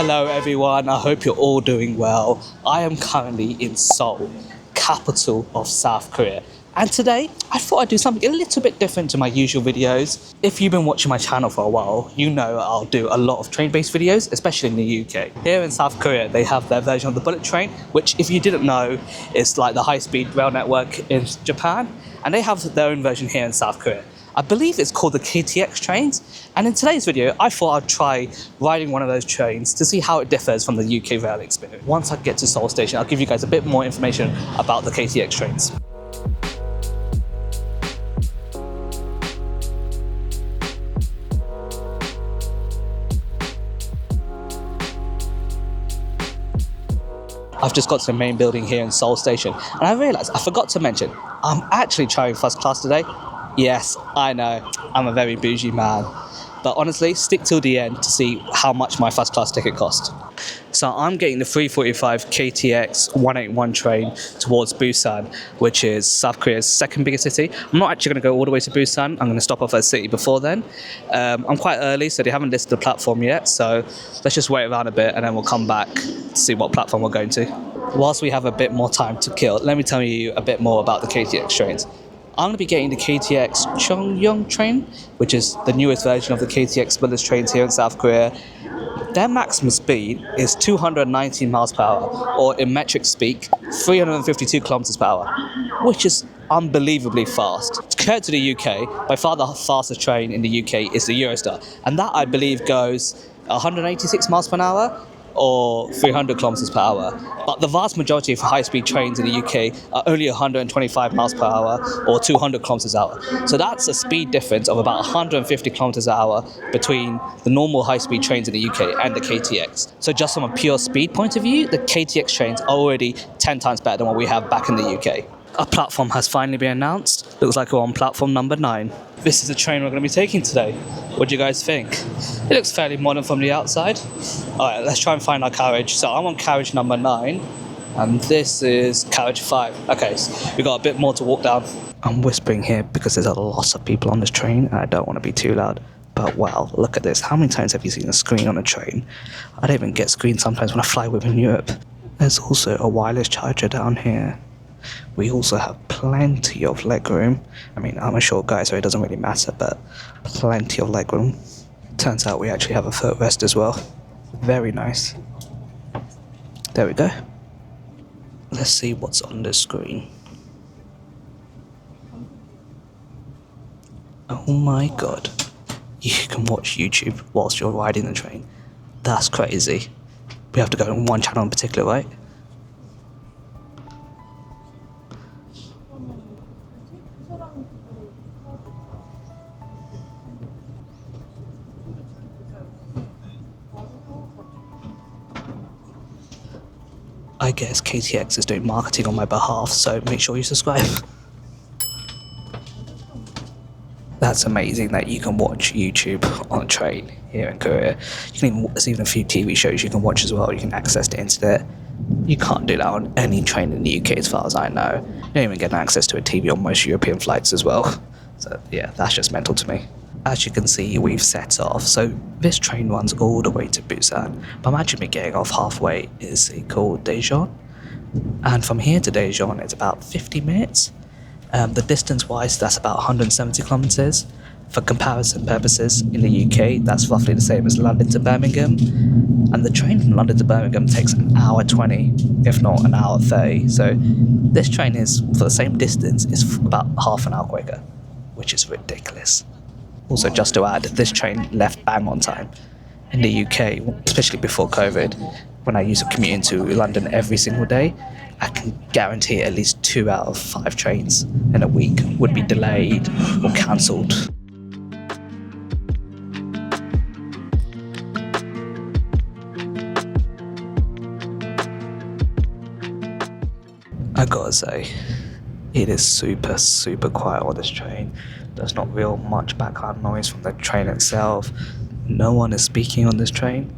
Hello everyone, I hope you're all doing well. I am currently in Seoul, capital of South Korea. And today, I thought I'd do something a little bit different to my usual videos. If you've been watching my channel for a while, you know I'll do a lot of train-based videos, especially in the UK. Here in South Korea, they have their version of the bullet train, which if you didn't know, is like the high-speed rail network in Japan. And they have their own version here in South Korea. I believe it's called the KTX trains, and in today's video I thought I'd try riding one of those trains to see how it differs from the UK rail experience. Once I get to Seoul Station, I'll give you guys a bit more information about the KTX trains. I've just got to the main building here in Seoul Station, and I realised I forgot to mention, I'm actually trying first class today. Yes, I know, I'm a very bougie man. But honestly, stick till the end to see how much my first class ticket cost. So I'm getting the 345 KTX 181 train towards Busan, which is South Korea's second biggest city. I'm not actually going to go all the way to Busan. I'm going to stop off at a city before then. I'm quite early, so they haven't listed the platform yet. So let's just wait around a bit and then we'll come back to see what platform we're going to. Whilst we have a bit more time to kill, let me tell you a bit more about the KTX trains. I'm going to be getting the KTX Chongyong train, which is the newest version of the KTX Bullet Trains here in South Korea. Their maximum speed is 219 miles per hour, or in metric speak, 352 kilometers per hour, which is unbelievably fast. Compared to the UK, by far the fastest train in the UK is the Eurostar, and that I believe goes 186 miles per hour, or 300 kilometers per hour. But the vast majority of high-speed trains in the UK are only 125 miles per hour or 200 kilometers per hour. So that's a speed difference of about 150 kilometers per hour between the normal high-speed trains in the UK and the KTX. So just from a pure speed point of view, the KTX trains are already 10 times better than what we have back in the UK. A platform has finally been announced. Looks like we're on platform number 9. This is the train we're going to be taking today. What do you guys think? It looks fairly modern from the outside. Alright, let's try and find our carriage. So I'm on carriage number 9, and this is carriage 5. Okay, so we've got a bit more to walk down. I'm whispering here because there's a lot of people on this train, and I don't want to be too loud. But wow, look at this. How many times have you seen a screen on a train? I don't even get screens sometimes when I fly within Europe. There's also a wireless charger down here. We also have plenty of legroom. I mean, I'm a short guy, so it doesn't really matter, but plenty of legroom. Turns out we actually have a footrest as well. Very nice. There we go. Let's see what's on the screen. Oh my god. You can watch YouTube whilst you're riding the train. That's crazy. We have to go on one channel in particular, right? I guess KTX is doing marketing on my behalf, so make sure you subscribe. That's amazing that you can watch YouTube on a train here in Korea. You can even, there's even a few TV shows you can watch as well. You can access the internet. You can't do that on any train in the UK as far as I know. You don't even get access to a TV on most European flights as well. So yeah, that's just mental to me. As you can see, we've set off. So this train runs all the way to Busan, but I'm actually getting off halfway in a city called Daejon. And from here to Dejon, it's about 50 minutes. The distance-wise, that's about 170 kilometers. For comparison purposes, in the UK, that's roughly the same as London to Birmingham. And the train from London to Birmingham takes an hour 20, if not an hour 30. So this train is, for the same distance, is about half an hour quicker, which is ridiculous. Also, just to add, this train left bang on time. In the UK, especially before COVID, when I used to commute into London every single day, I can guarantee at least 2 out of 5 trains in a week would be delayed or cancelled. I gotta say, it is super quiet on this train. There's not real much background noise from the train itself. No one is speaking on this train.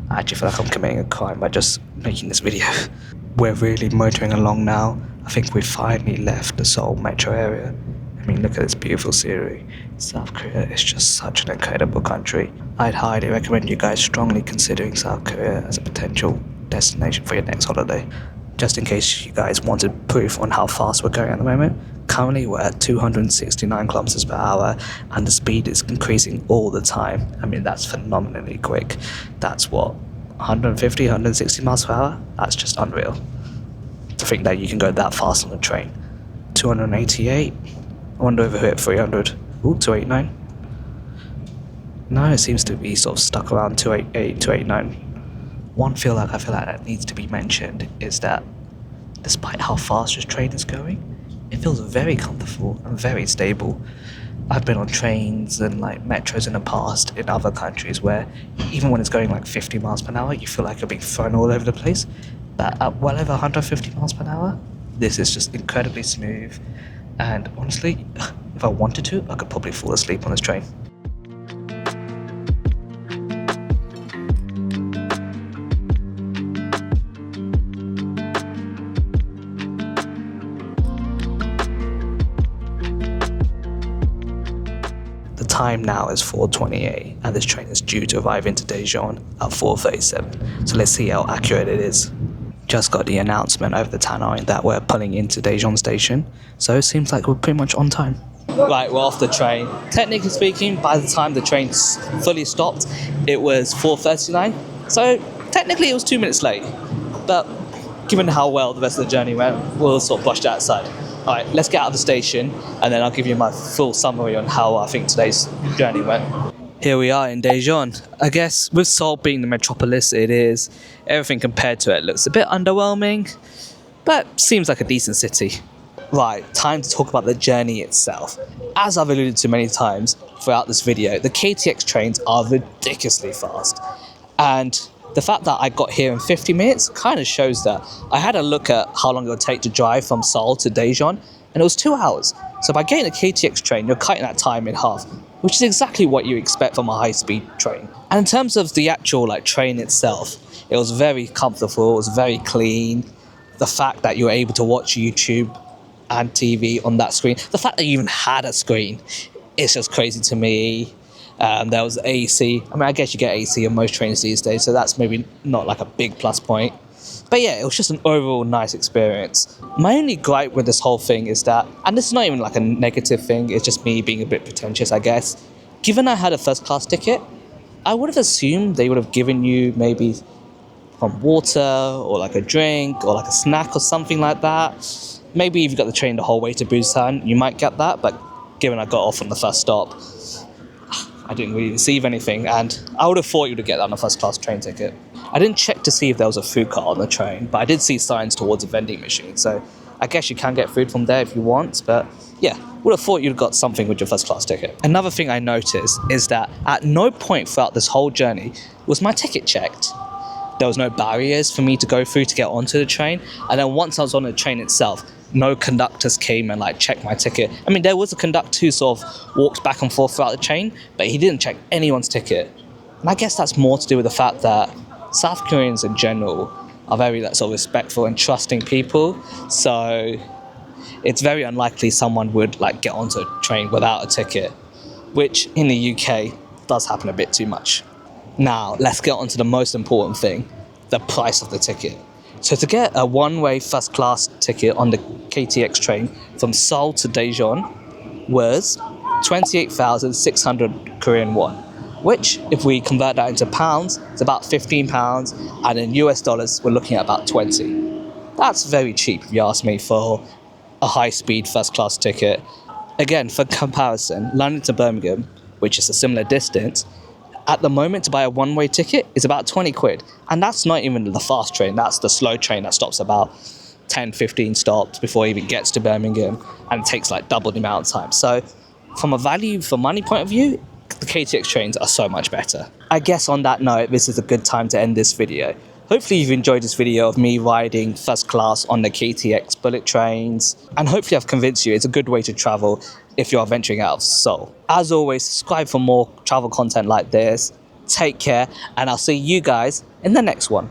I actually feel like I'm committing a crime by just making this video. We're really motoring along now. I think we finally left the Seoul metro area. mean, look at this beautiful scenery. South Korea is just such an incredible country. I'd highly recommend you guys strongly considering South Korea as a potential destination for your next holiday. Just in case you guys wanted proof on how fast we're going at the moment, currently we're at 269 kilometers per hour and the speed is increasing all the time. I mean, that's phenomenally quick. That's what, 150, 160 miles per hour? That's just unreal. To think that you can go that fast on a train. 288. I wonder if it hit 300. Ooh, 289. No, it seems to be sort of stuck around 288, 289. One I feel like that needs to be mentioned is that despite how fast this train is going, it feels very comfortable and very stable. I've been on trains and like metros in the past in other countries where even when it's going like 50 miles per hour, you feel like you're being thrown all over the place. But at well over 150 miles per hour, this is just incredibly smooth. And honestly, if I wanted to, I could probably fall asleep on this train. The time now is 4:28 and this train is due to arrive into Daejon at 4:37. So let's see how accurate it is. Just got the announcement over the tannoy that we're pulling into Daejon station, so it seems like we're pretty much on time. Right, we're off the train. Technically speaking, by the time the train fully stopped, it was 4:39. So technically it was 2 minutes late. But given how well the rest of the journey went, we'll sort of brush that aside. Alright, let's get out of the station and then I'll give you my full summary on how I think today's journey went. Here we are in Dejon. I guess with Seoul being the metropolis it is, everything compared to it looks a bit underwhelming, but seems like a decent city. Right, time to talk about the journey itself. As I've alluded to many times throughout this video, the KTX trains are ridiculously fast. And the fact that I got here in 50 minutes kind of shows that. I had a look at how long it would take to drive from Seoul to Daejon, and it was 2 hours. So by getting a KTX train, you're cutting that time in half, which is exactly what you expect from a high-speed train. And in terms of the actual train itself, it was very comfortable, it was very clean. The fact that you were able to watch YouTube and TV on that screen, the fact that you even had a screen, it's just crazy to me. There was AC. I mean, I guess you get AC on most trains these days, so that's maybe not like a big plus point. But yeah, it was just an overall nice experience. My only gripe with this whole thing is that, and this is not even like a negative thing, it's just me being a bit pretentious, I guess. Given I had a first class ticket, I would have assumed they would have given you maybe some water or like a drink or like a snack or something like that. Maybe if you got the train the whole way to Busan, you might get that, but given I got off on the first stop, I didn't really receive anything, and I would have thought you would get that on a first class train ticket. I didn't check to see if there was a food cart on the train, but I did see signs towards a vending machine, so I guess you can get food from there if you want, but yeah, would have thought you'd got something with your first class ticket. Another thing I noticed is that at no point throughout this whole journey was my ticket checked. There was no barriers for me to go through to get onto the train, and then once I was on the train itself, no conductors came and checked my ticket. I mean, there was a conductor who sort of walked back and forth throughout the train, but he didn't check anyone's ticket. And I guess that's more to do with the fact that South Koreans in general are very sort of respectful and trusting people, so it's very unlikely someone would get onto a train without a ticket, which in the UK does happen a bit too much. Now, let's get on to the most important thing, the price of the ticket. So to get a one-way first-class ticket on the KTX train from Seoul to Daejon was 28,600 Korean won, which, if we convert that into pounds, it's about £15, and in US dollars, we're looking at about 20. That's very cheap, if you ask me, for a high-speed first-class ticket. Again, for comparison, London to Birmingham, which is a similar distance, at the moment to buy a one-way ticket is about 20 quid. And that's not even the fast train, that's the slow train that stops about 10, 15 stops before it even gets to Birmingham, and it takes double the amount of time. So from a value for money point of view, the KTX trains are so much better. I guess on that note, this is a good time to end this video. Hopefully you've enjoyed this video of me riding first class on the KTX Bullet Trains, and hopefully I've convinced you it's a good way to travel if you're venturing out of Seoul. As always, subscribe for more travel content like this. Take care, and I'll see you guys in the next one.